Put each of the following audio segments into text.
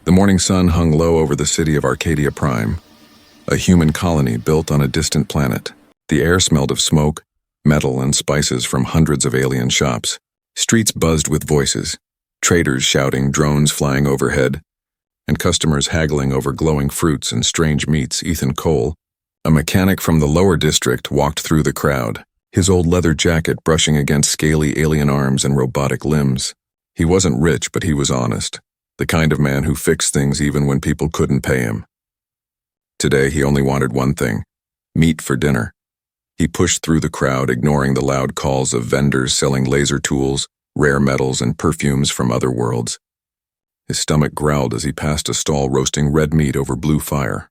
The morning sun hung low over the city of Arcadia Prime, a human colony built on a distant planet. The air smelled of smoke, metal, and spices from hundreds of alien shops. Streets buzzed with voices, traders shouting, drones flying overhead, and customers haggling over glowing fruits and strange meats. Ethan Cole, a mechanic from the lower district, walked through the crowd, his old leather jacket brushing against scaly alien arms and robotic limbs. He wasn't rich, but he was honest, the kind of man who fixed things even when people couldn't pay him. Today, he only wanted one thing: meat for dinner. He pushed through the crowd, ignoring the loud calls of vendors selling laser tools, rare metals, and perfumes from other worlds. His stomach growled as he passed a stall roasting red meat over blue fire.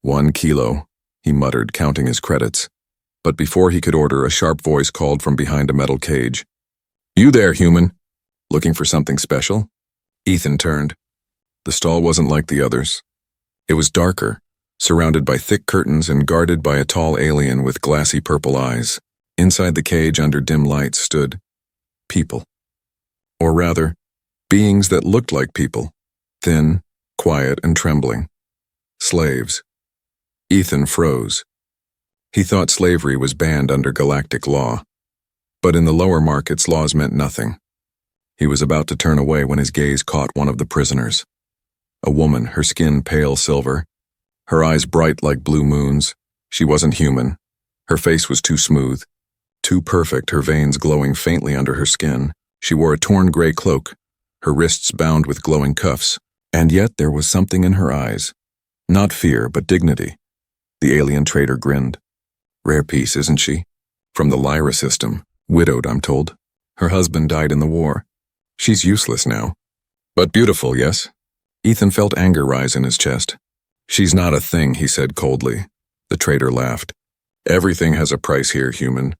1 kilo, he muttered, counting his credits. But before he could order, a sharp voice called from behind a metal cage. "You there, human? Looking for something special?" Ethan turned. The stall wasn't like the others. It was darker, surrounded by thick curtains and guarded by a tall alien with glassy purple eyes. Inside the cage, under dim lights, stood people. Or rather, beings that looked like people, thin, quiet, and trembling. Slaves. Ethan froze. He thought slavery was banned under galactic law, but in the lower markets, laws meant nothing. He was about to turn away when his gaze caught one of the prisoners. A woman, her skin pale silver, her eyes bright like blue moons. She wasn't human. Her face was too smooth, too perfect, her veins glowing faintly under her skin. She wore a torn gray cloak, her wrists bound with glowing cuffs, and yet there was something in her eyes. Not fear, but dignity. The alien trader grinned. "Rare piece, isn't she? From the Lyra system. Widowed, I'm told. Her husband died in the war. She's useless now. But beautiful, yes?" Ethan felt anger rise in his chest. "She's not a thing," he said coldly. The trader laughed. "Everything has a price here, human.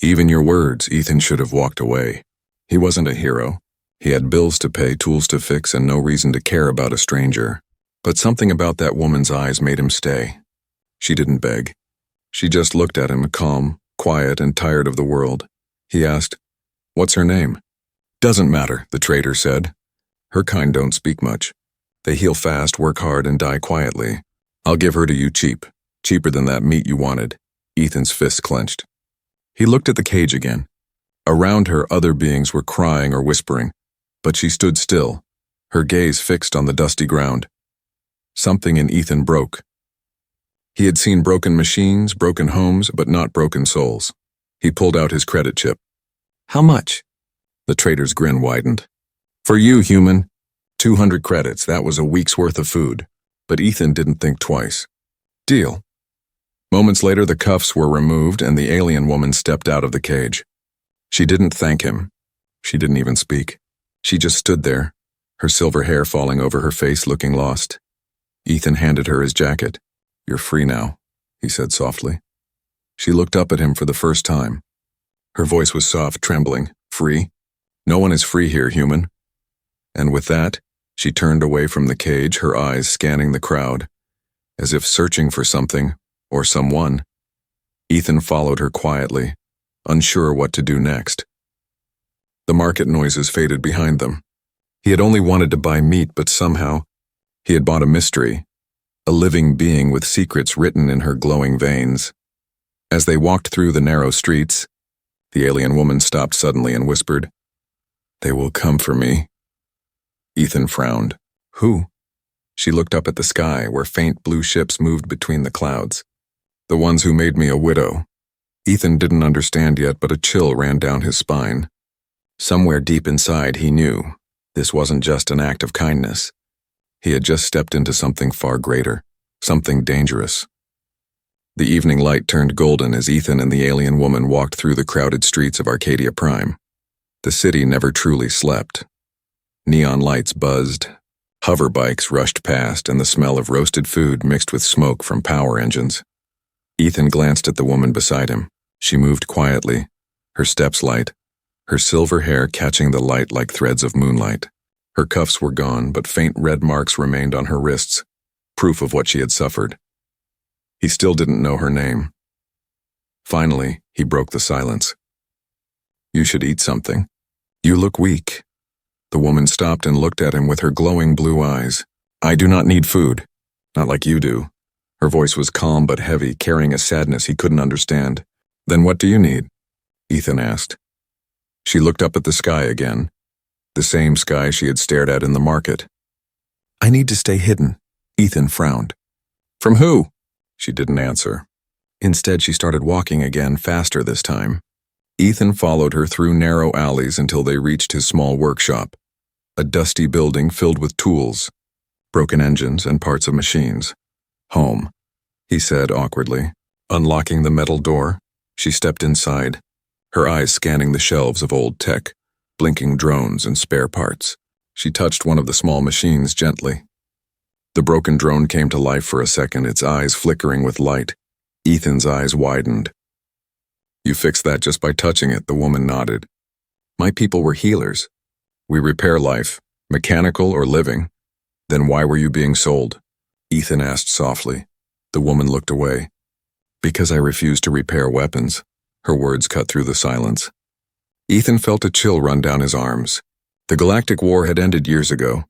Even your words." Ethan should have walked away. He wasn't a hero. He had bills to pay, tools to fix, and no reason to care about a stranger. But something about that woman's eyes made him stay. She didn't beg. She just looked at him, calm, quiet, and tired of the world. He asked, "What's her name?" "Doesn't matter," the trader said. "Her kind don't speak much. They heal fast, work hard, and die quietly. I'll give her to you cheap. Cheaper than that meat you wanted." Ethan's fists clenched. He looked at the cage again. Around her, other beings were crying or whispering, but she stood still, her gaze fixed on the dusty ground. Something in Ethan broke. He had seen broken machines, broken homes, but not broken souls. He pulled out his credit chip. "How much?" The trader's grin widened. "For you, human. 200 credits, that was a week's worth of food." But Ethan didn't think twice. "Deal." Moments later, the cuffs were removed and the alien woman stepped out of the cage. She didn't thank him. She didn't even speak. She just stood there, her silver hair falling over her face, looking lost. Ethan handed her his jacket. "You're free now," he said softly. She looked up at him for the first time. Her voice was soft, trembling. "Free? No one is free here, human." And with that, she turned away from the cage, her eyes scanning the crowd, as if searching for something or someone. Ethan followed her quietly, unsure what to do next. The market noises faded behind them. He had only wanted to buy meat, but somehow he had bought a mystery, a living being with secrets written in her glowing veins. As they walked through the narrow streets, the alien woman stopped suddenly and whispered, "They will come for me." Ethan frowned. "Who?" She looked up at the sky, where faint blue ships moved between the clouds. "The ones who made me a widow." Ethan didn't understand yet, but a chill ran down his spine. Somewhere deep inside, he knew this wasn't just an act of kindness. He had just stepped into something far greater, something dangerous. The evening light turned golden as Ethan and the alien woman walked through the crowded streets of Arcadia Prime. The city never truly slept. Neon lights buzzed, hover bikes rushed past, and the smell of roasted food mixed with smoke from power engines. Ethan glanced at the woman beside him. She moved quietly, her steps light, her silver hair catching the light like threads of moonlight. Her cuffs were gone, but faint red marks remained on her wrists, proof of what she had suffered. He still didn't know her name. Finally, he broke the silence. "You should eat something. You look weak." The woman stopped and looked at him with her glowing blue eyes. I do not need food. Not like you do. Her voice was calm but heavy, carrying a sadness he couldn't understand. Then what do you need? Ethan asked. She looked up at the sky again, the same sky she had stared at in the market. I need to stay hidden. Ethan frowned. From who? She didn't answer. Instead, she started walking again, faster this time. Ethan followed her through narrow alleys until they reached his small workshop, a dusty building filled with tools, broken engines, and parts of machines. Home, he said awkwardly. Unlocking the metal door, she stepped inside, her eyes scanning the shelves of old tech, blinking drones and spare parts. She touched one of the small machines gently. The broken drone came to life for a second, its eyes flickering with light. Ethan's eyes widened. You fixed that just by touching it, the woman nodded. My people were healers. We repair life, mechanical or living. Then why were you being sold? Ethan asked softly. The woman looked away. Because I refused to repair weapons. Her words cut through the silence. Ethan felt a chill run down his arms. The Galactic War had ended years ago,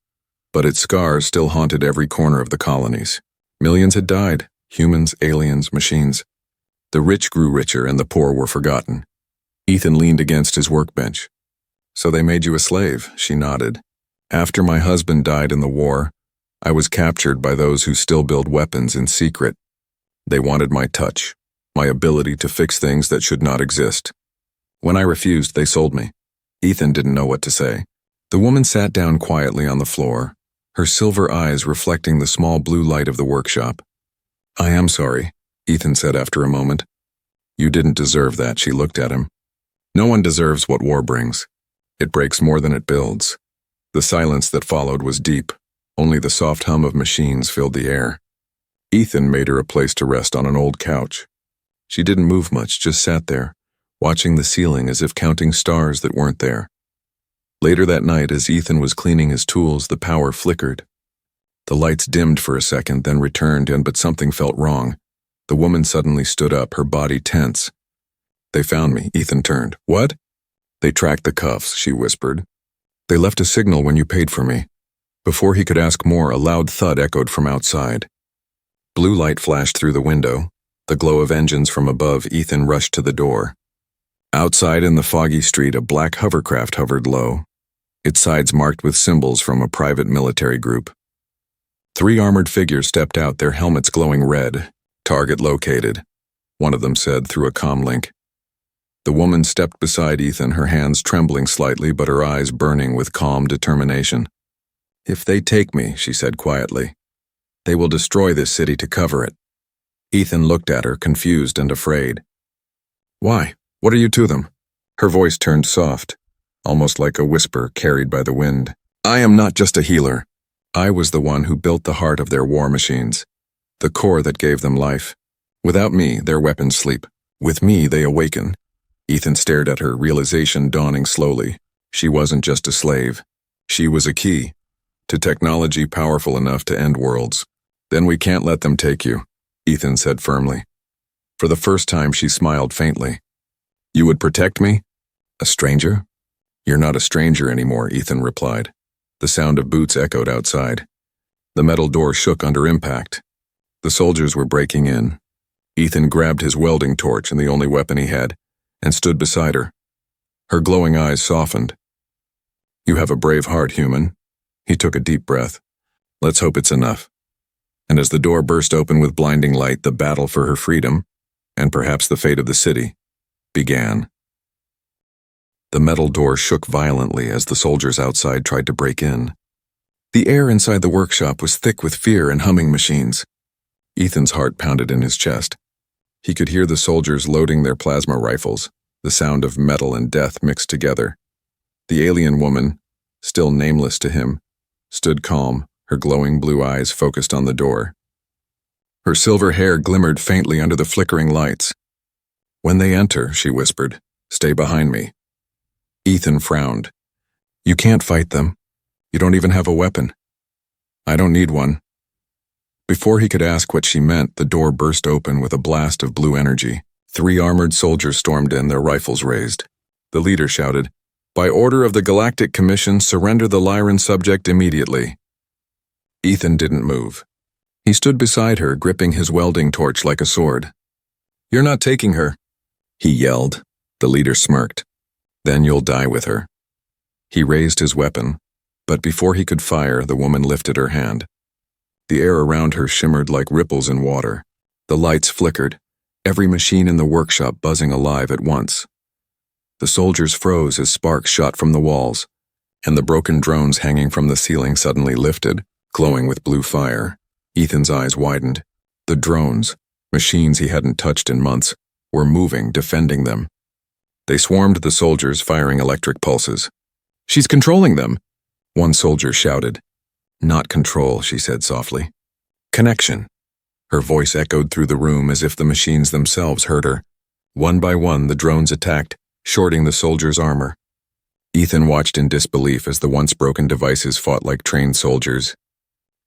but its scars still haunted every corner of the colonies. Millions had died, humans, aliens, machines. The rich grew richer and the poor were forgotten. Ethan leaned against his workbench. So they made you a slave, she nodded. After my husband died in the war, I was captured by those who still build weapons in secret. They wanted my touch, my ability to fix things that should not exist. When I refused, they sold me. Ethan didn't know what to say. The woman sat down quietly on the floor, her silver eyes reflecting the small blue light of the workshop. I am sorry, Ethan said after a moment. You didn't deserve that, she looked at him. No one deserves what war brings. It breaks more than it builds. The silence that followed was deep. Only the soft hum of machines filled the air. Ethan made her a place to rest on an old couch. She didn't move much, just sat there, watching the ceiling as if counting stars that weren't there. Later that night, as Ethan was cleaning his tools, the power flickered. The lights dimmed for a second, then returned, but something felt wrong. The woman suddenly stood up, her body tense. They found me, Ethan turned. What? They tracked the cuffs, she whispered. They left a signal when you paid for me. Before he could ask more, a loud thud echoed from outside. Blue light flashed through the window. The glow of engines from above. Ethan rushed to the door. Outside in the foggy street, a black hovercraft hovered low, its sides marked with symbols from a private military group. 3 armored figures stepped out, their helmets glowing red. Target located, one of them said through a comm link. The woman stepped beside Ethan, her hands trembling slightly but her eyes burning with calm determination. If they take me, she said quietly, they will destroy this city to cover it. Ethan looked at her, confused and afraid. Why? What are you to them? Her voice turned soft, almost like a whisper carried by the wind. I am not just a healer. I was the one who built the heart of their war machines, the core that gave them life. Without me, their weapons sleep. With me, they awaken. Ethan stared at her, realization dawning slowly. She wasn't just a slave. She was a key to technology powerful enough to end worlds. Then we can't let them take you, Ethan said firmly. For the first time, she smiled faintly. You would protect me? A stranger? You're not a stranger anymore, Ethan replied. The sound of boots echoed outside. The metal door shook under impact. The soldiers were breaking in. Ethan grabbed his welding torch and the only weapon he had, and stood beside her. Her glowing eyes softened. You have a brave heart, human. He took a deep breath. Let's hope it's enough. And as the door burst open with blinding light, the battle for her freedom, and perhaps the fate of the city, began. The metal door shook violently as the soldiers outside tried to break in. The air inside the workshop was thick with fear and humming machines. Ethan's heart pounded in his chest. He could hear the soldiers loading their plasma rifles, the sound of metal and death mixed together. The alien woman, still nameless to him, stood calm, her glowing blue eyes focused on the door. Her silver hair glimmered faintly under the flickering lights. When they enter, she whispered, stay behind me. Ethan frowned. You can't fight them. You don't even have a weapon. I don't need one. Before he could ask what she meant, the door burst open with a blast of blue energy. 3 armored soldiers stormed in, their rifles raised. The leader shouted, By order of the Galactic Commission, surrender the Lyran subject immediately. Ethan didn't move. He stood beside her, gripping his welding torch like a sword. You're not taking her, he yelled. The leader smirked. Then you'll die with her. He raised his weapon, but before he could fire, the woman lifted her hand. The air around her shimmered like ripples in water. The lights flickered, every machine in the workshop buzzing alive at once. The soldiers froze as sparks shot from the walls, and the broken drones hanging from the ceiling suddenly lifted, glowing with blue fire. Ethan's eyes widened. The drones, machines he hadn't touched in months, were moving, defending them. They swarmed the soldiers, firing electric pulses. She's controlling them, one soldier shouted. Not control, she said softly. Connection. Her voice echoed through the room as if the machines themselves heard her. One by one, the drones attacked, shorting the soldiers' armor. Ethan watched in disbelief as the once broken devices fought like trained soldiers.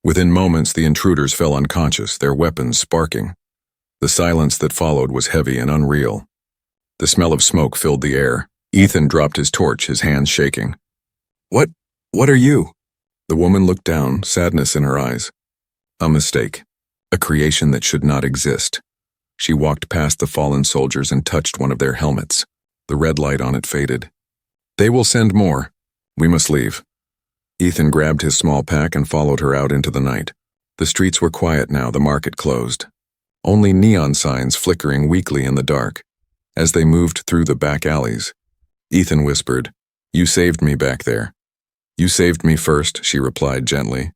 Within moments, the intruders fell unconscious, their weapons sparking. The silence that followed was heavy and unreal. The smell of smoke filled the air. Ethan dropped his torch, his hands shaking. What are you? The woman looked down, sadness in her eyes. A mistake. A creation that should not exist. She walked past the fallen soldiers and touched one of their helmets. The red light on it faded. They will send more. We must leave. Ethan grabbed his small pack and followed her out into the night. The streets were quiet now, the market closed. Only neon signs flickering weakly in the dark. As they moved through the back alleys, Ethan whispered, You saved me back there. You saved me first, she replied gently.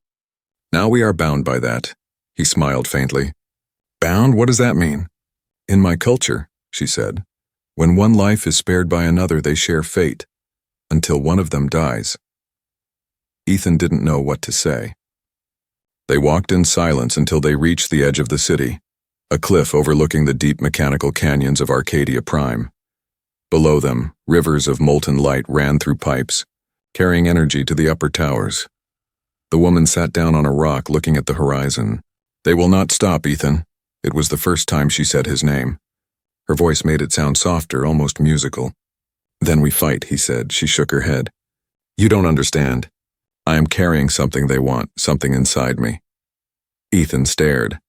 Now we are bound by that. He smiled faintly. Bound? What does that mean? In my culture, she said, when one life is spared by another, they share fate, until one of them dies. Ethan didn't know what to say. They walked in silence until they reached the edge of the city, a cliff overlooking the deep mechanical canyons of Arcadia Prime. Below them, rivers of molten light ran through pipes, carrying energy to the upper towers. The woman sat down on a rock looking at the horizon. They will not stop, Ethan. It was the first time she said his name. Her voice made it sound softer, almost musical. Then we fight, he said. She shook her head. You don't understand. I am carrying something they want, something inside me. Ethan stared.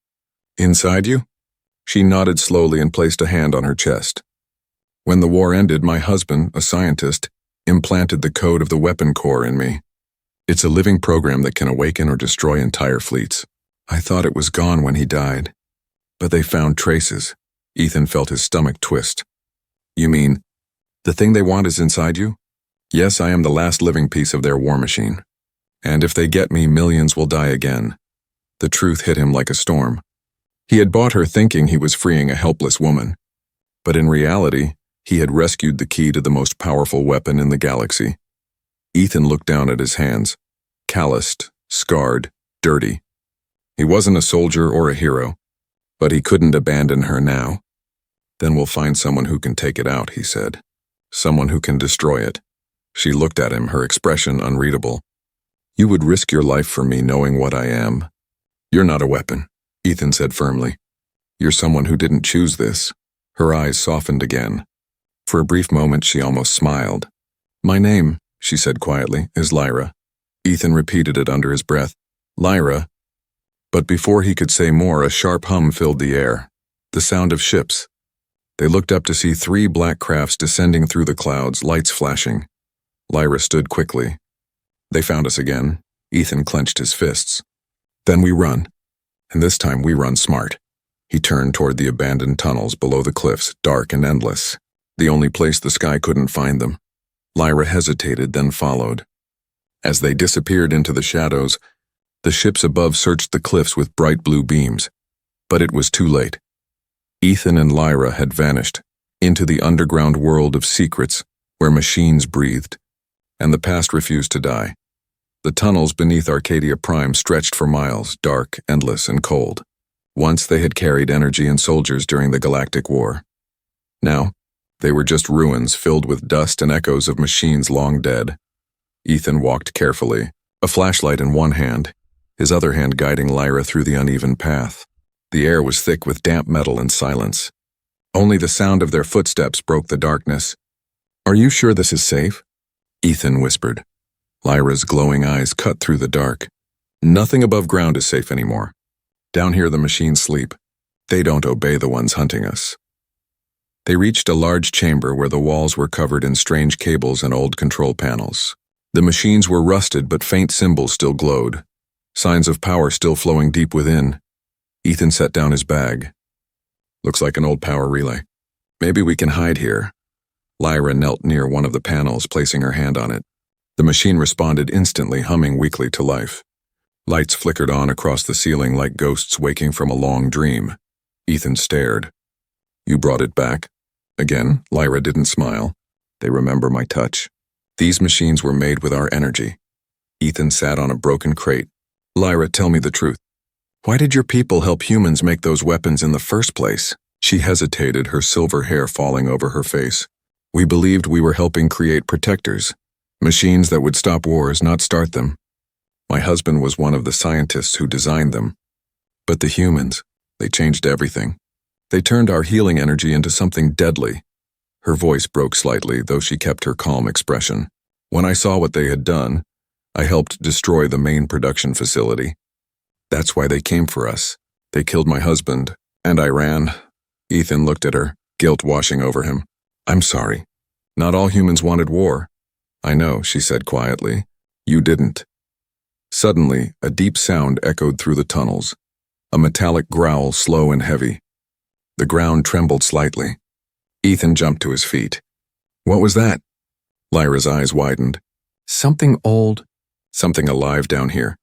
Inside you? She nodded slowly and placed a hand on her chest. When the war ended, my husband, a scientist, implanted the code of the weapon core in me. It's a living program that can awaken or destroy entire fleets. I thought it was gone when he died. But they found traces. Ethan felt his stomach twist. You mean, the thing they want is inside you? Yes, I am the last living piece of their war machine. And if they get me, millions will die again. The truth hit him like a storm. He had bought her thinking he was freeing a helpless woman. But in reality, he had rescued the key to the most powerful weapon in the galaxy. Ethan looked down at his hands, calloused, scarred, dirty. He wasn't a soldier or a hero, but he couldn't abandon her now. Then we'll find someone who can take it out, he said. Someone who can destroy it. She looked at him, her expression unreadable. You would risk your life for me knowing what I am. You're not a weapon, Ethan said firmly. You're someone who didn't choose this. Her eyes softened again. For a brief moment, she almost smiled. My name, she said quietly, is Lyra. Ethan repeated it under his breath. Lyra. But before he could say more, a sharp hum filled the air. The sound of ships. They looked up to see 3 black crafts descending through the clouds, lights flashing. Lyra stood quickly. They found us again. Ethan clenched his fists. Then we run. And this time we run smart. He turned toward the abandoned tunnels below the cliffs, dark and endless. The only place the sky couldn't find them. Lyra hesitated, then followed. As they disappeared into the shadows, the ships above searched the cliffs with bright blue beams. But it was too late. Ethan and Lyra had vanished into the underground world of secrets where machines breathed, and the past refused to die. The tunnels beneath Arcadia Prime stretched for miles, dark, endless, and cold. Once they had carried energy and soldiers during the Galactic War. Now, they were just ruins filled with dust and echoes of machines long dead. Ethan walked carefully, a flashlight in one hand, his other hand guiding Lyra through the uneven path. The air was thick with damp metal and silence. Only the sound of their footsteps broke the darkness. Are you sure this is safe? Ethan whispered. Lyra's glowing eyes cut through the dark. Nothing above ground is safe anymore. Down here the machines sleep. They don't obey the ones hunting us. They reached a large chamber where the walls were covered in strange cables and old control panels. The machines were rusted, but faint symbols still glowed. Signs of power still flowing deep within. Ethan set down his bag. Looks like an old power relay. Maybe we can hide here. Lyra knelt near one of the panels, placing her hand on it. The machine responded instantly, humming weakly to life. Lights flickered on across the ceiling like ghosts waking from a long dream. Ethan stared. You brought it back? Again, Lyra didn't smile. They remember my touch. These machines were made with our energy. Ethan sat on a broken crate. Lyra, tell me the truth. Why did your people help humans make those weapons in the first place? She hesitated, her silver hair falling over her face. We believed we were helping create protectors. Machines that would stop wars, not start them. My husband was one of the scientists who designed them. But the humans, they changed everything. They turned our healing energy into something deadly. Her voice broke slightly, though she kept her calm expression. When I saw what they had done, I helped destroy the main production facility. That's why they came for us. They killed my husband, and I ran. Ethan looked at her, guilt washing over him. I'm sorry. Not all humans wanted war. I know, she said quietly. You didn't. Suddenly, a deep sound echoed through the tunnels. A metallic growl, slow and heavy. The ground trembled slightly. Ethan jumped to his feet. What was that? Lyra's eyes widened. Something old. Something alive down here.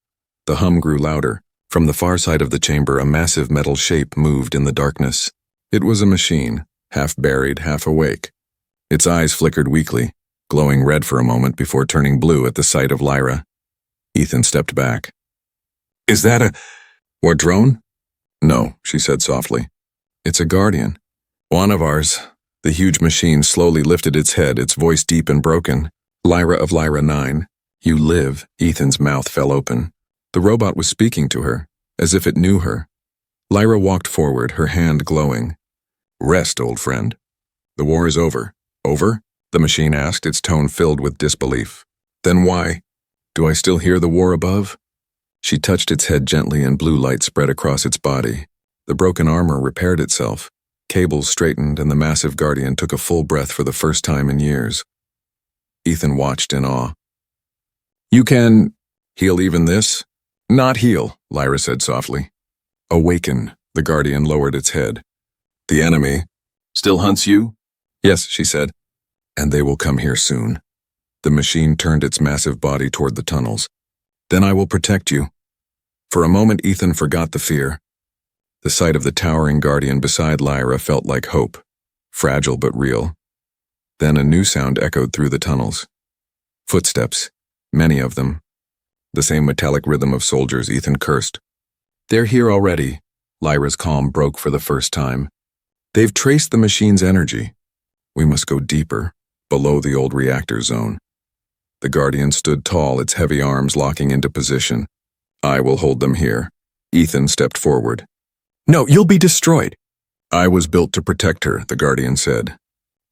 The hum grew louder. From the far side of the chamber, a massive metal shape moved in the darkness. It was a machine, half buried, half awake. Its eyes flickered weakly, glowing red for a moment before turning blue at the sight of Lyra. Ethan stepped back. Is that a war drone? No, she said softly. It's a guardian. One of ours. The huge machine slowly lifted its head, its voice deep and broken. Lyra of Lyra 9. You live. Ethan's mouth fell open. The robot was speaking to her, as if it knew her. Lyra walked forward, her hand glowing. Rest, old friend. The war is over. Over? The machine asked, its tone filled with disbelief. Then why? Do I still hear the war above? She touched its head gently and blue light spread across its body. The broken armor repaired itself. Cables straightened and the massive guardian took a full breath for the first time in years. Ethan watched in awe. You can heal even this? Not heal, Lyra said softly. Awaken, the guardian lowered its head. The enemy still hunts you? Yes, she said. And they will come here soon. The machine turned its massive body toward the tunnels. Then I will protect you. For a moment, Ethan forgot the fear. The sight of the towering guardian beside Lyra felt like hope, fragile but real. Then a new sound echoed through the tunnels. Footsteps, many of them. The same metallic rhythm of soldiers, Ethan cursed. They're here already. Lyra's calm broke for the first time. They've traced the machine's energy. We must go deeper, below the old reactor zone. The guardian stood tall, its heavy arms locking into position. I will hold them here. Ethan stepped forward. No, you'll be destroyed. I was built to protect her, the guardian said.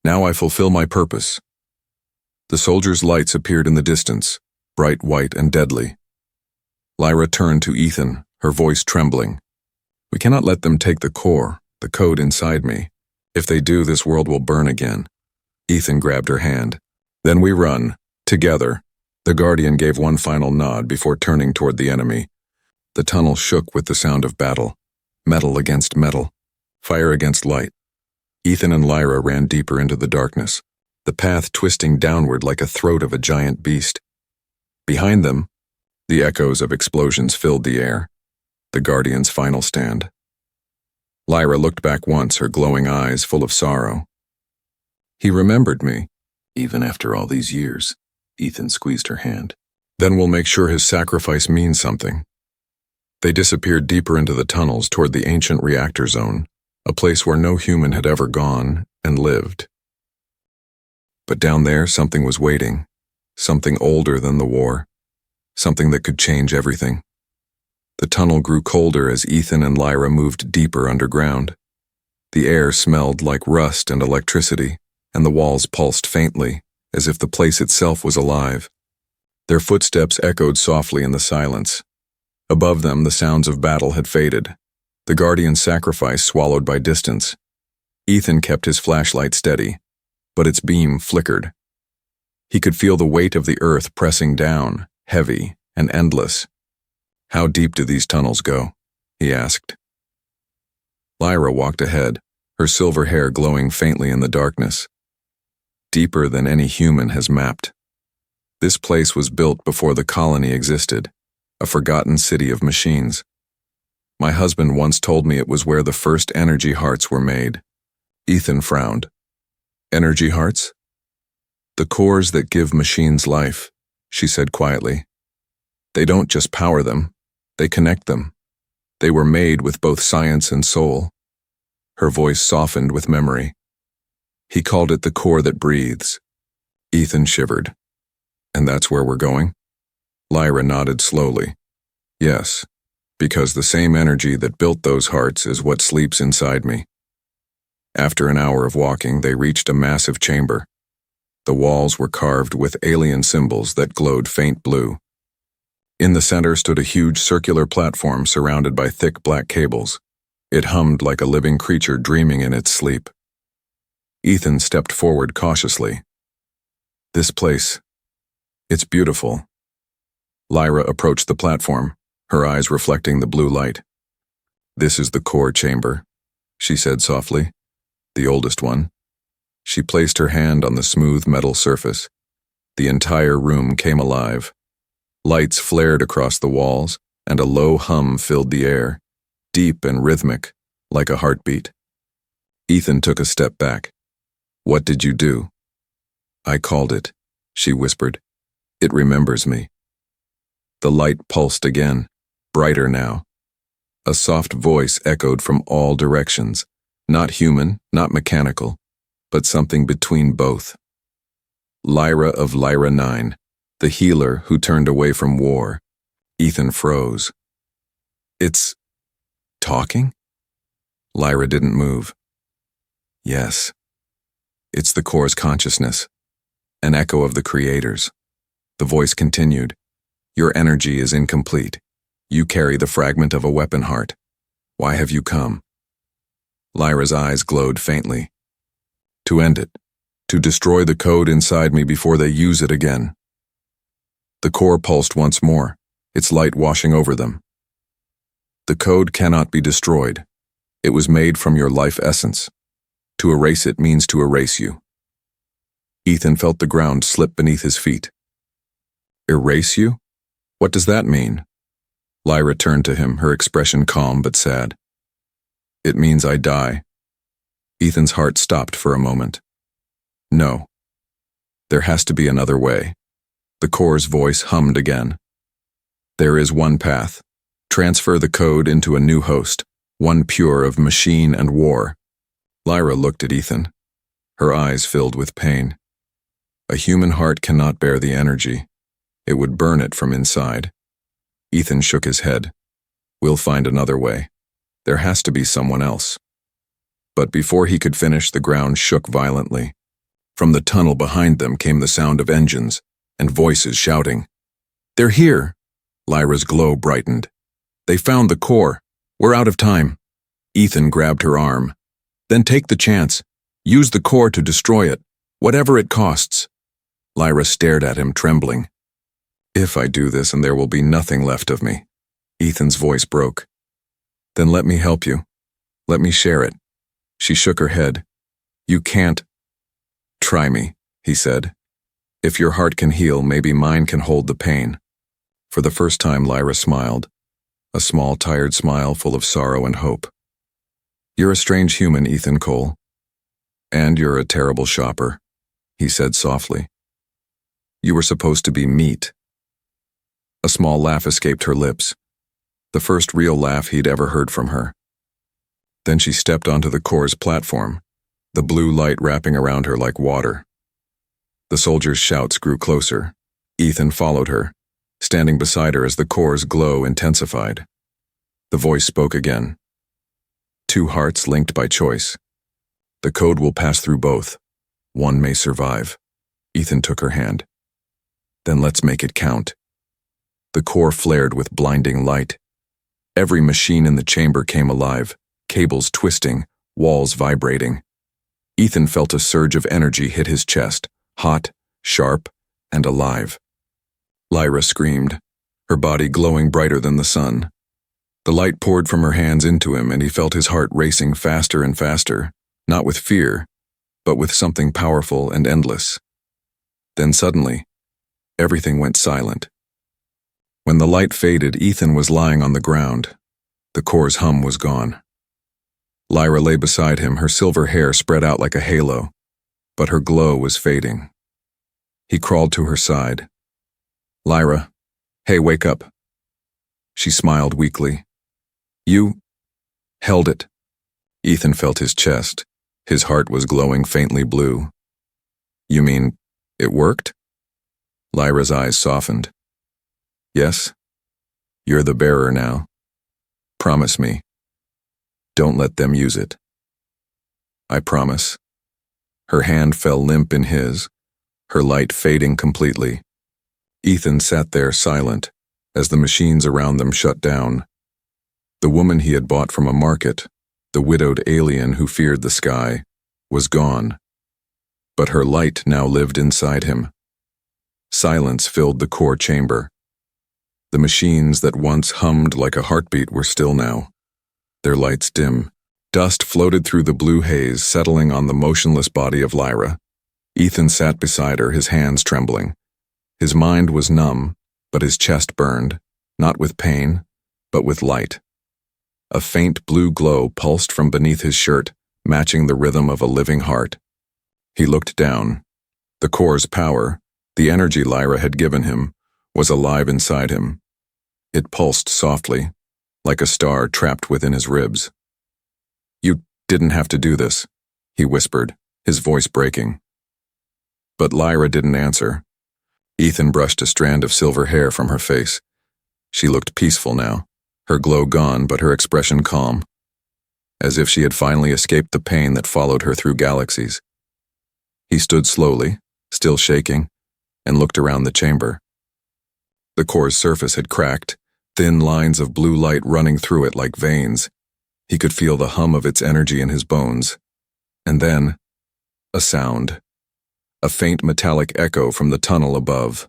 Now I fulfill my purpose. The soldiers' lights appeared in the distance, bright white and deadly. Lyra turned to Ethan, her voice trembling. We cannot let them take the core, the code inside me. If they do, this world will burn again. Ethan grabbed her hand. Then we run, together. The guardian gave one final nod before turning toward the enemy. The tunnel shook with the sound of battle. Metal against metal, fire against light. Ethan and Lyra ran deeper into the darkness, the path twisting downward like a throat of a giant beast. Behind them, the echoes of explosions filled the air, the Guardian's final stand. Lyra looked back once, her glowing eyes full of sorrow. He remembered me, even after all these years. Ethan squeezed her hand. Then we'll make sure his sacrifice means something. They disappeared deeper into the tunnels toward the ancient reactor zone, a place where no human had ever gone and lived. But down there, something was waiting, something older than the war, something that could change everything. The tunnel grew colder as Ethan and Lyra moved deeper underground. The air smelled like rust and electricity, and the walls pulsed faintly, as if the place itself was alive. Their footsteps echoed softly in the silence. Above them, the sounds of battle had faded, the Guardian's sacrifice swallowed by distance. Ethan kept his flashlight steady, but its beam flickered. He could feel the weight of the earth pressing down, heavy and endless. "How deep do these tunnels go?" he asked. Lyra walked ahead, her silver hair glowing faintly in the darkness. "Deeper than any human has mapped. This place was built before the colony existed, a forgotten city of machines. My husband once told me it was where the first energy hearts were made." Ethan frowned. "Energy hearts?" "The cores that give machines life," she said quietly. "They don't just power them, they connect them. They were made with both science and soul." Her voice softened with memory. "He called it the core that breathes." Ethan shivered. "And that's where we're going?" Lyra nodded slowly. "Yes, because the same energy that built those hearts is what sleeps inside me." After an hour of walking, they reached a massive chamber. The walls were carved with alien symbols that glowed faint blue. In the center stood a huge circular platform surrounded by thick black cables. It hummed like a living creature dreaming in its sleep. Ethan stepped forward cautiously. "This place, it's beautiful." Lyra approached the platform, her eyes reflecting the blue light. "This is the core chamber," she said softly. "The oldest one." She placed her hand on the smooth metal surface. The entire room came alive. Lights flared across the walls, and a low hum filled the air, deep and rhythmic, like a heartbeat. Ethan took a step back. "What did you do?" "I called it," she whispered. "It remembers me." The light pulsed again, brighter now. A soft voice echoed from all directions, not human, not mechanical, but something between both. "Lyra of Lyra 9, the healer who turned away from war." Ethan froze. "It's talking?" Lyra didn't move. "Yes. It's the core's consciousness, an echo of the creators." The voice continued. "Your energy is incomplete. You carry the fragment of a weapon heart. Why have you come?" Lyra's eyes glowed faintly. "To end it. To destroy the code inside me before they use it again." The core pulsed once more, its light washing over them. "The code cannot be destroyed. It was made from your life essence. To erase it means to erase you." Ethan felt the ground slip beneath his feet. "Erase you? What does that mean?" Lyra turned to him, her expression calm but sad. "It means I die." Ethan's heart stopped for a moment. "No. There has to be another way." The core's voice hummed again. "There is one path. Transfer the code into a new host, one pure of machine and war." Lyra looked at Ethan. Her eyes filled with pain. "A human heart cannot bear the energy. It would burn it from inside." Ethan shook his head. "We'll find another way. There has to be someone else." But before he could finish, the ground shook violently. From the tunnel behind them came the sound of engines and voices shouting. "They're here!" Lyra's glow brightened. "They found the core. We're out of time." Ethan grabbed her arm. "Then take the chance. Use the core to destroy it, whatever it costs." Lyra stared at him, trembling. "If I do this and there will be nothing left of me." Ethan's voice broke. "Then let me help you. Let me share it." She shook her head. "You can't." "Try me," he said. "If your heart can heal, maybe mine can hold the pain." For the first time, Lyra smiled, a small, tired smile full of sorrow and hope. "You're a strange human, Ethan Cole. And you're a terrible shopper," he said softly. "You were supposed to be meat." A small laugh escaped her lips, the first real laugh he'd ever heard from her. Then she stepped onto the core's platform, the blue light wrapping around her like water. The soldiers' shouts grew closer. Ethan followed her, standing beside her as the core's glow intensified. The voice spoke again. "Two hearts linked by choice. The code will pass through both. One may survive." Ethan took her hand. Then let's make it count. The core flared with blinding light. Every machine in the chamber came alive, cables twisting, walls vibrating. Ethan felt a surge of energy hit his chest, hot, sharp, and alive. Lyra screamed, her body glowing brighter than the sun. The light poured from her hands into him, and he felt his heart racing faster and faster, not with fear, but with something powerful and endless. Then suddenly, everything went silent. When the light faded, Ethan was lying on the ground. The core's hum was gone. Lyra lay beside him, her silver hair spread out like a halo, but her glow was fading. He crawled to her side. Lyra, hey, wake up. She smiled weakly. You held it. Ethan felt his chest. His heart was glowing faintly blue. You mean it worked? Lyra's eyes softened. Yes, you're the bearer now. Promise me. Don't let them use it. I promise. Her hand fell limp in his, her light fading completely. Ethan sat there silent as the machines around them shut down. The woman he had bought from a market, the widowed alien who feared the sky, was gone. But her light now lived inside him. Silence filled the core chamber. The machines that once hummed like a heartbeat were still now, their lights dim. Dust floated through the blue haze, settling on the motionless body of Lyra. Ethan sat beside her, his hands trembling. His mind was numb, but his chest burned, not with pain, but with light. A faint blue glow pulsed from beneath his shirt, matching the rhythm of a living heart. He looked down. The core's power, the energy Lyra had given him, was alive inside him. It pulsed softly, like a star trapped within his ribs. You didn't have to do this, he whispered, his voice breaking. But Lyra didn't answer. Ethan brushed a strand of silver hair from her face. She looked peaceful now, her glow gone but her expression calm, as if she had finally escaped the pain that followed her through galaxies. He stood slowly, still shaking, and looked around the chamber. The core's surface had cracked, thin lines of blue light running through it like veins. He could feel the hum of its energy in his bones. And then, a sound. A faint metallic echo from the tunnel above.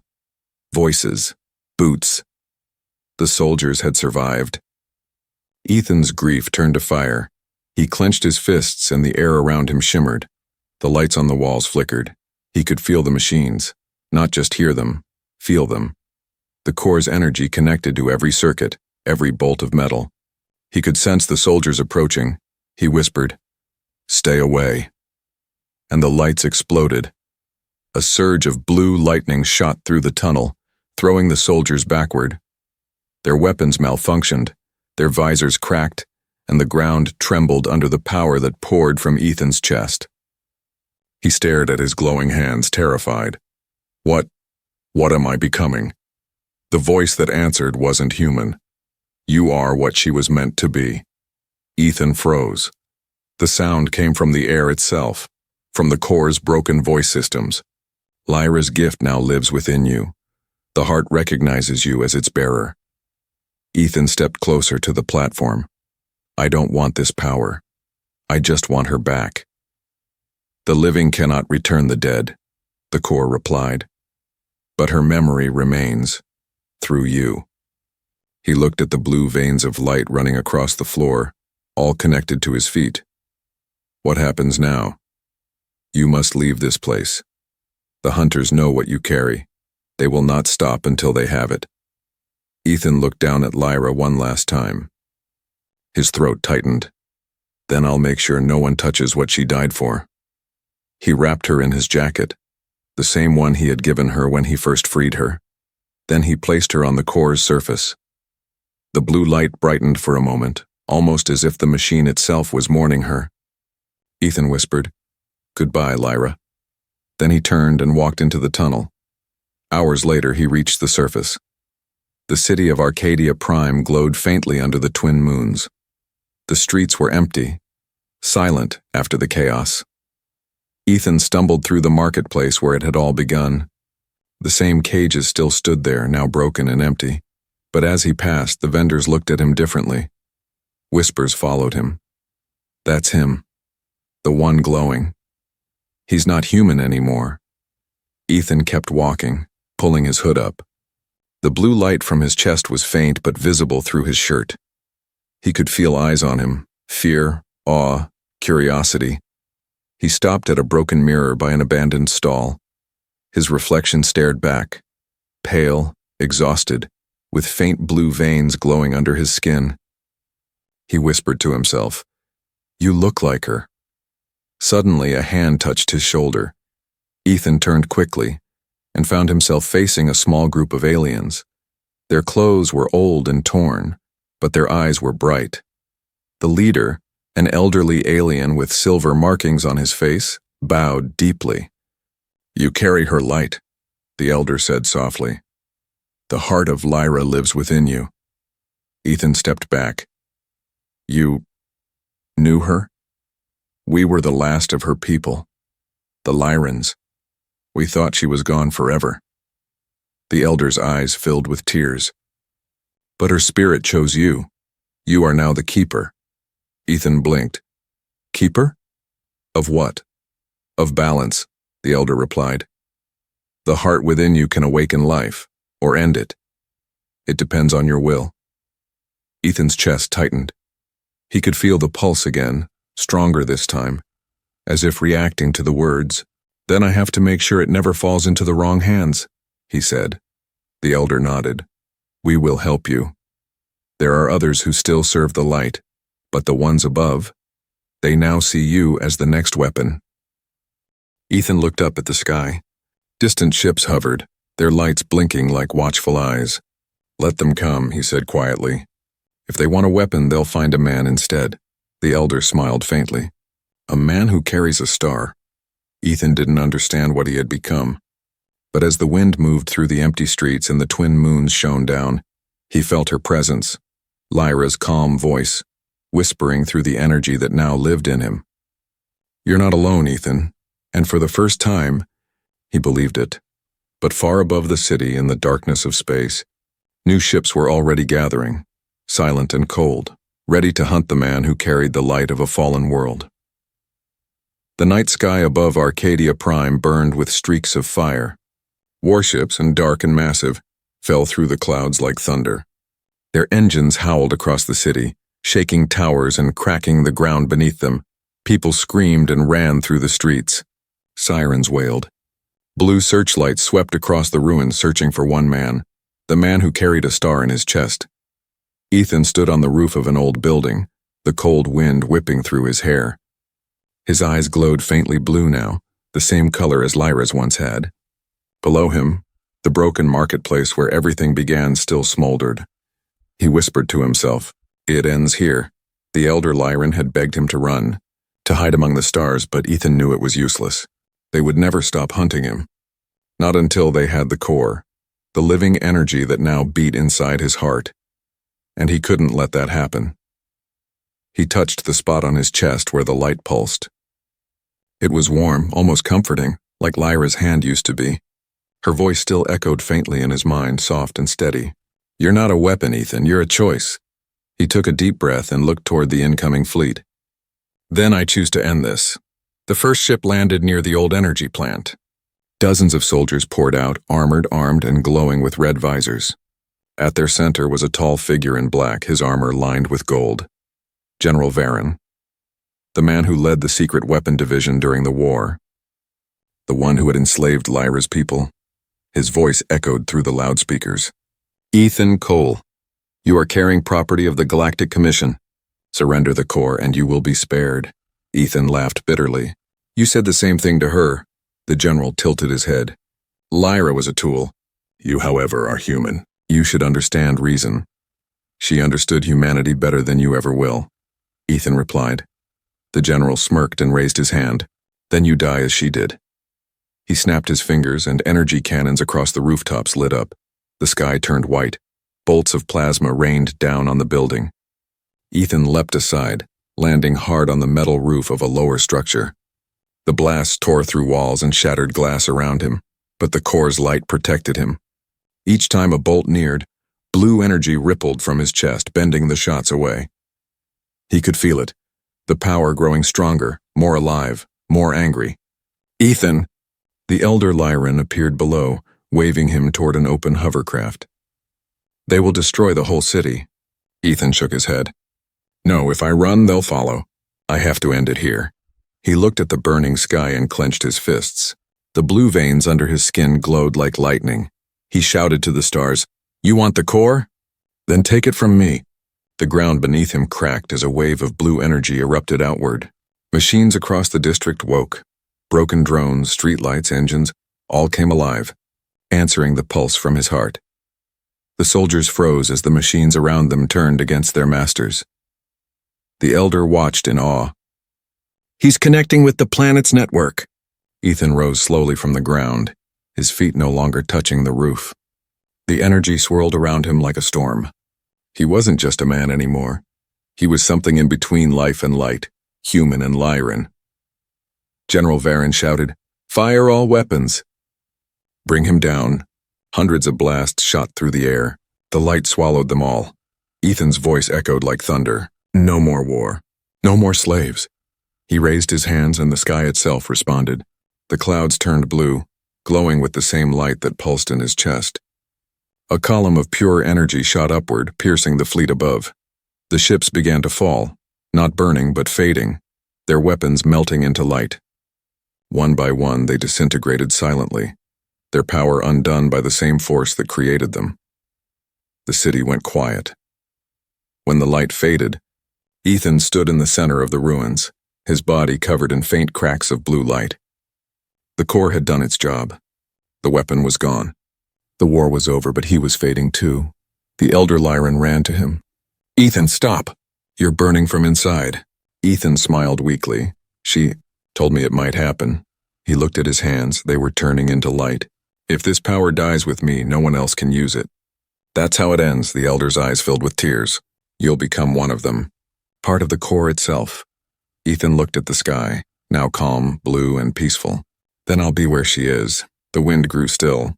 Voices. Boots. The soldiers had survived. Ethan's grief turned to fire. He clenched his fists and the air around him shimmered. The lights on the walls flickered. He could feel the machines. Not just hear them, feel them. The core's energy connected to every circuit, every bolt of metal. He could sense the soldiers approaching. He whispered, "Stay away." And the lights exploded. A surge of blue lightning shot through the tunnel, throwing the soldiers backward. Their weapons malfunctioned, their visors cracked, and the ground trembled under the power that poured from Ethan's chest. He stared at his glowing hands, terrified. What am I becoming? The voice that answered wasn't human. You are what she was meant to be. Ethan froze. The sound came from the air itself, from the core's broken voice systems. Lyra's gift now lives within you. The heart recognizes you as its bearer. Ethan stepped closer to the platform. I don't want this power. I just want her back. The living cannot return the dead, the core replied. But her memory remains, through you. He looked at the blue veins of light running across the floor, all connected to his feet. What happens now? You must leave this place. The hunters know what you carry. They will not stop until they have it. Ethan looked down at Lyra one last time. His throat tightened. Then I'll make sure no one touches what she died for. He wrapped her in his jacket, the same one he had given her when he first freed her. Then he placed her on the core's surface. The blue light brightened for a moment, almost as if the machine itself was mourning her. Ethan whispered, "Goodbye, Lyra." Then he turned and walked into the tunnel. Hours later, he reached the surface. The city of Arcadia Prime glowed faintly under the twin moons. The streets were empty, silent after the chaos. Ethan stumbled through the marketplace where it had all begun. The same cages still stood there, now broken and empty. But as he passed, the vendors looked at him differently. Whispers followed him. That's him. The one glowing. He's not human anymore. Ethan kept walking, pulling his hood up. The blue light from his chest was faint but visible through his shirt. He could feel eyes on him, fear, awe, curiosity. He stopped at a broken mirror by an abandoned stall. His reflection stared back, pale, exhausted, with faint blue veins glowing under his skin. He whispered to himself, "You look like her." Suddenly, a hand touched his shoulder. Ethan turned quickly and found himself facing a small group of aliens. Their clothes were old and torn, but their eyes were bright. The leader, an elderly alien with silver markings on his face, bowed deeply. "You carry her light," the elder said softly. "The heart of Lyra lives within you." Ethan stepped back. "You knew her?" "We were the last of her people, the Lyrans. We thought she was gone forever." The elder's eyes filled with tears. "But her spirit chose you. You are now the keeper." Ethan blinked. "Keeper? Of what?" "Of balance," the elder replied. "The heart within you can awaken life, or end it. It depends on your will." Ethan's chest tightened. He could feel the pulse again, stronger this time, as if reacting to the words. "Then I have to make sure it never falls into the wrong hands," he said. The elder nodded. "We will help you. There are others who still serve the light, but the ones above, they now see you as the next weapon." Ethan looked up at the sky. Distant ships hovered, their lights blinking like watchful eyes. "Let them come," he said quietly. "If they want a weapon, they'll find a man instead." The elder smiled faintly. A man who carries a star. Ethan didn't understand what he had become. But as the wind moved through the empty streets and the twin moons shone down, he felt her presence, Lyra's calm voice, whispering through the energy that now lived in him. "You're not alone, Ethan." And for the first time, he believed it. But far above the city, in the darkness of space, new ships were already gathering, silent and cold, ready to hunt the man who carried the light of a fallen world. The night sky above Arcadia Prime burned with streaks of fire. Warships, and dark and massive, fell through the clouds like thunder. Their engines howled across the city, shaking towers and cracking the ground beneath them. People screamed and ran through the streets. Sirens wailed. Blue searchlights swept across the ruins searching for one man, the man who carried a star in his chest. Ethan stood on the roof of an old building, the cold wind whipping through his hair. His eyes glowed faintly blue now, the same color as Lyra's once had. Below him, the broken marketplace where everything began still smoldered. He whispered to himself, "It ends here." The elder Lyran had begged him to run, to hide among the stars, but Ethan knew it was useless. They would never stop hunting him. Not until they had the core, the living energy that now beat inside his heart. And he couldn't let that happen. He touched the spot on his chest where the light pulsed. It was warm, almost comforting, like Lyra's hand used to be. Her voice still echoed faintly in his mind, soft and steady. "You're not a weapon, Ethan, you're a choice." He took a deep breath and looked toward the incoming fleet. "Then I choose to end this." The first ship landed near the old energy plant. Dozens of soldiers poured out, armored, armed, and glowing with red visors. At their center was a tall figure in black, his armor lined with gold. General Varen, the man who led the secret weapon division during the war. The one who had enslaved Lyra's people. His voice echoed through the loudspeakers. "Ethan Cole, you are carrying property of the Galactic Commission. Surrender the core and you will be spared." Ethan laughed bitterly. "You said the same thing to her." The general tilted his head. "Lyra was a tool. You, however, are human. You should understand reason." "She understood humanity better than you ever will," Ethan replied. The general smirked and raised his hand. "Then you die as she did." He snapped his fingers and energy cannons across the rooftops lit up. The sky turned white. Bolts of plasma rained down on the building. Ethan leapt aside, landing hard on the metal roof of a lower structure. The blasts tore through walls and shattered glass around him, but the core's light protected him. Each time a bolt neared, blue energy rippled from his chest, bending the shots away. He could feel it, the power growing stronger, more alive, more angry. "Ethan!" The elder Lyran appeared below, waving him toward an open hovercraft. "They will destroy the whole city." Ethan shook his head. "No, if I run, they'll follow. I have to end it here." He looked at the burning sky and clenched his fists. The blue veins under his skin glowed like lightning. He shouted to the stars, "You want the core? Then take it from me." The ground beneath him cracked as a wave of blue energy erupted outward. Machines across the district woke. Broken drones, streetlights, engines, all came alive, answering the pulse from his heart. The soldiers froze as the machines around them turned against their masters. The elder watched in awe. "He's connecting with the planet's network." Ethan rose slowly from the ground, his feet no longer touching the roof. The energy swirled around him like a storm. He wasn't just a man anymore. He was something in between life and light, human and Lyran. General Varen shouted, "Fire all weapons!" "Bring him down." Hundreds of blasts shot through the air. The light swallowed them all. Ethan's voice echoed like thunder. "No more war. No more slaves." He raised his hands and the sky itself responded. The clouds turned blue, glowing with the same light that pulsed in his chest. A column of pure energy shot upward, piercing the fleet above. The ships began to fall, not burning but fading, their weapons melting into light. One by one they disintegrated silently, their power undone by the same force that created them. The city went quiet. When the light faded, Ethan stood in the center of the ruins, his body covered in faint cracks of blue light. The core had done its job. The weapon was gone. The war was over, but he was fading too. The elder Lyran ran to him. "Ethan, stop! You're burning from inside." Ethan smiled weakly. "She told me it might happen." He looked at his hands. They were turning into light. "If this power dies with me, no one else can use it." "That's how it ends," the elder's eyes filled with tears. "You'll become one of them. Part of the core itself." Ethan looked at the sky, now calm, blue, and peaceful. "Then I'll be where she is." The wind grew still.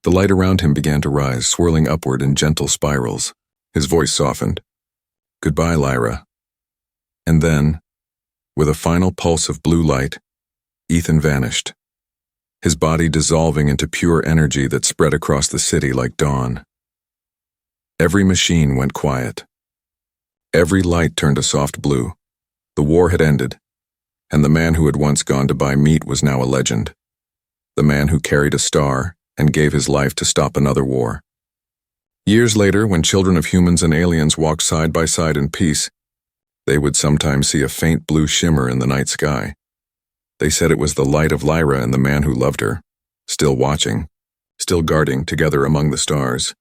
The light around him began to rise, swirling upward in gentle spirals. His voice softened. "Goodbye, Lyra." And then, with a final pulse of blue light, Ethan vanished, his body dissolving into pure energy that spread across the city like dawn. Every machine went quiet. Every light turned a soft blue. The war had ended, and the man who had once gone to buy meat was now a legend. The man who carried a star and gave his life to stop another war. Years later, when children of humans and aliens walked side by side in peace, they would sometimes see a faint blue shimmer in the night sky. They said it was the light of Lyra and the man who loved her, still watching, still guarding together among the stars.